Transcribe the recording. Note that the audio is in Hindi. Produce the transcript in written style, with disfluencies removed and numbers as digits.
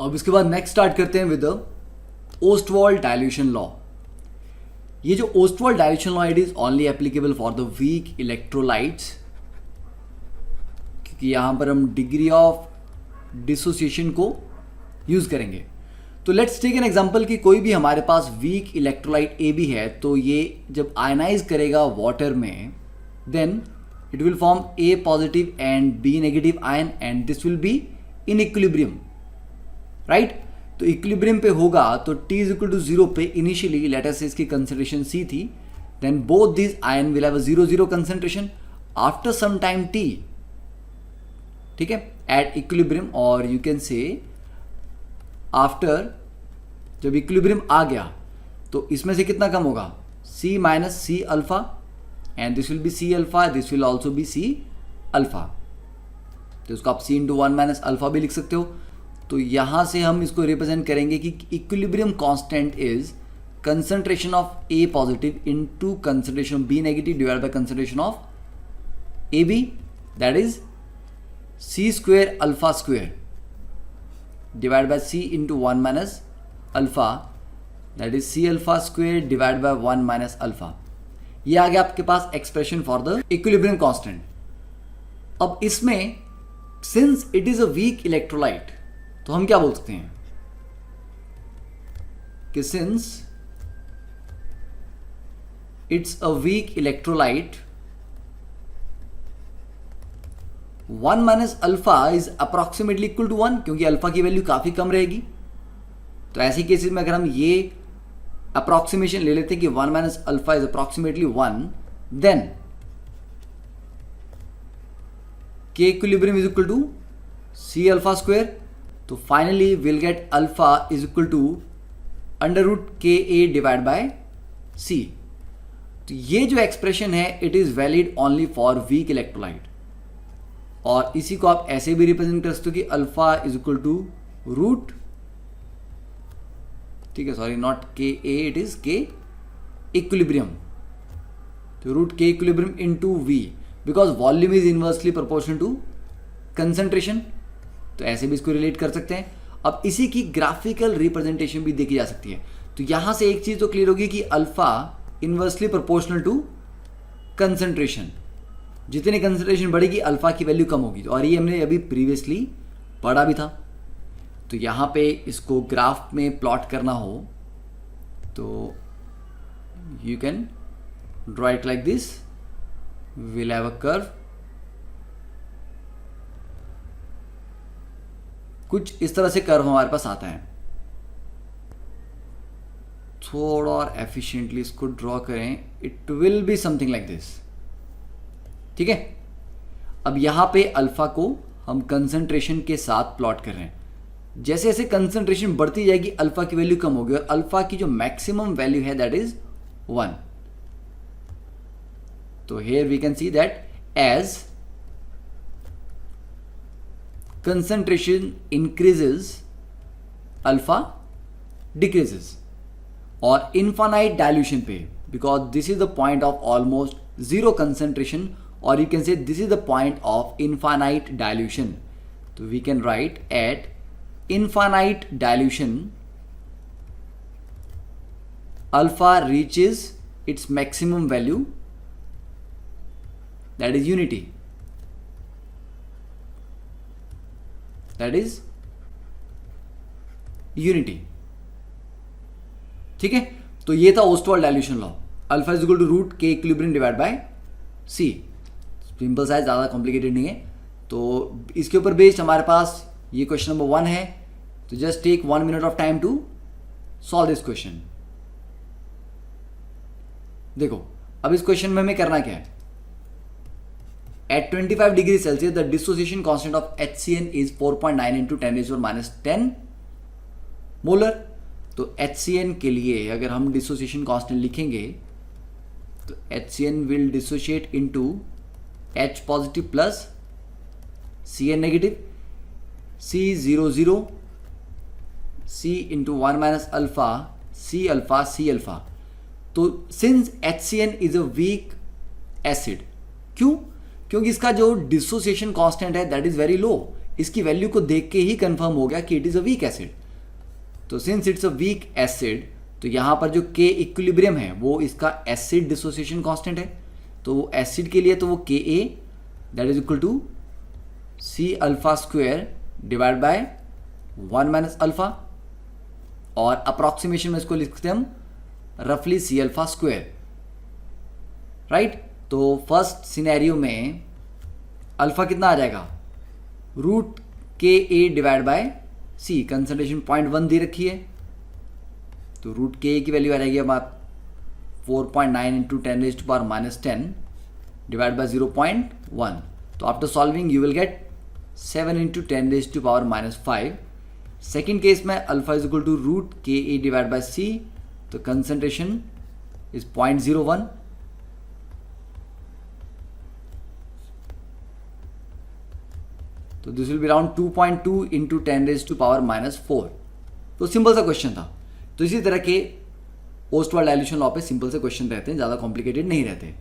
अब इसके बाद नेक्स्ट स्टार्ट करते हैं with the Ostwald dilution law. ये जो Ostwald dilution law it is only applicable for the weak electrolytes, क्योंकि यहां पर हम डिग्री ऑफ डिसोसिएशन को यूज करेंगे। तो लेट्स टेक एन एग्जांपल कि कोई भी हमारे पास वीक इलेक्ट्रोलाइट ए बी है, तो ये जब आयनाइज करेगा वाटर में then it will form a positive and B negative ion and this will be in equilibrium, right. तो इक्विलिब्रियम पे होगा तो t इज इक्वल टू 0 पे इनिशियली लेट अस से इसकी कंसंट्रेशन C थी, then both this ion will have a 0 concentration after some time t, ठीक है, एट इक्विलिब्रियम, और यू कैन से आफ्टर जब इक्विलिब्रियम आ गया तो इसमें से कितना कम होगा C minus C alpha and this will be C alpha, this will also be C alpha. तो उसको आप C इंटू 1 माइनस अल्फा भी लिख सकते हो। तो यहां से हम इसको रिप्रेजेंट करेंगे कि equilibrium constant is concentration of A positive into concentration of B negative divide by concentration of AB, that is C square alpha square divide by C into 1 minus alpha, that is C alpha square divide by 1 minus alpha. ये आ गया आपके पास expression for the equilibrium constant. अब इसमें since it is a weak electrolyte तो हम क्या बोल सकते हैं कि since it's a weak electrolyte 1 minus alpha is approximately equal to 1, क्योंकि अल्फा की वैल्यू काफी कम रहेगी। तो ऐसी केसेस में अगर हम ये अप्रोक्सीमेशन ले लेते हैं कि 1 minus alpha is approximately 1, then K equilibrium is equal to C alpha square. तो finally will get alpha is equal to under root K A divide by C। तो ये जो एक्सप्रेशन है it is valid only for weak electrolyte, और इसी को आप ऐसे भी रिप्रेजेंट कर सकते हो कि alpha is equal to root, ठीक है, sorry not K A, it is K equilibrium, तो root K equilibrium into V, because volume is inversely proportional to concentration. तो ऐसे भी इसको रिलेट कर सकते हैं। अब इसी की ग्राफिकल रिप्रेजेंटेशन भी देखी जा सकती है। तो यहां से एक चीज तो क्लियर होगी कि alpha inversely proportional to concentration, जितनी कंसंट्रेशन बढ़ेगी अल्फा की वैल्यू कम होगी, और ये हमने अभी प्रीवियसली पढ़ा भी था। तो यहां पे इसको ग्राफ में प्लॉट करना हो तो you can draw it like this, will have a curve, कुछ इस तरह से कर्व हमारे पास आता है। थोड़ा और एफिशिएंटली इसको ड्रॉ करें, it will be something like this, ठीक है। अब यहां पे अल्फा को हम कंसंट्रेशन के साथ प्लॉट कर रहे हैं। जैसे जैसे कंसंट्रेशन बढ़ती जाएगी अल्फा की वैल्यू कम होगी, और अल्फा की जो मैक्सिमम वैल्यू है दैट इज 1। तो here we can see that as concentration increases alpha decreases, और infinite dilution पे, because this is the point of almost zero concentration, or you can say this is the point of infinite dilution. So we can write at infinite dilution alpha reaches its maximum value, that is unity, that is unity, ठीक है। तो ये था Ostwald dilution law, alpha is equal to root K equilibrium divide by C। Simple सा है, ज़्यादा कॉम्प्लिकेटेड नहीं है। तो इसके ऊपर बेस्ड हमारे पास ये क्वेश्चन नंबर 1 है। तो just take 1 minute of time to solve this question. देखो अब इस क्वेश्चन में हमें करना क्या है। At 25 degree Celsius, the dissociation constant of HCN is 4.9 into 10 raised to minus 10 molar. तो HCN के लिए अगर हम dissociation constant लिखेंगे तो HCN will dissociate into H positive plus Cn negative, C00, C into 1 minus alpha, C alpha, C alpha। तो since HCN is a weak acid, क्यों? क्योंकि इसका जो डिसोसिएशन कांस्टेंट है दैट इज वेरी लो, इसकी वैल्यू को देख के ही कंफर्म हो गया कि it is a weak acid. तो since it's a weak acid, तो यहाँ पर जो के इक्विलिब्रियम है वो इसका एसिड डिसोसिएशन कांस्टेंट है। तो एसिड के लिए तो वो K A that is equal to C alpha square divide by 1 minus alpha, और अप्रॉक्सीमेशन में इसको लिखते हैं हम रफली सी अल्फा स्क्वायर, राइट। तो फर्स्ट सिनेरियो में अल्फा कितना आ जाएगा, root K A divide by C, concentration 0.1 दे रखी है, तो रूट के ए की वैल्यू आ जाएगी हमारा 4.9 इंटू 10⁻⁻10 डिवाइड बाय 0.1। तो after solving you will get 7 into 10⁻⁵। Second case में alpha is equal to root K A divide by सी, तो कंसंट्रेशन इज 0.01, तो this will be around 2.2 into 10⁻⁻4। तो सिंपल सा क्वेश्चन था। तो इसी तरह के ओस्टवाल्ड डाइल्यूशन लॉ पे सिंपल से क्वेश्चन रहते हैं, ज़्यादा कॉम्प्लिकेटेड नहीं रहते।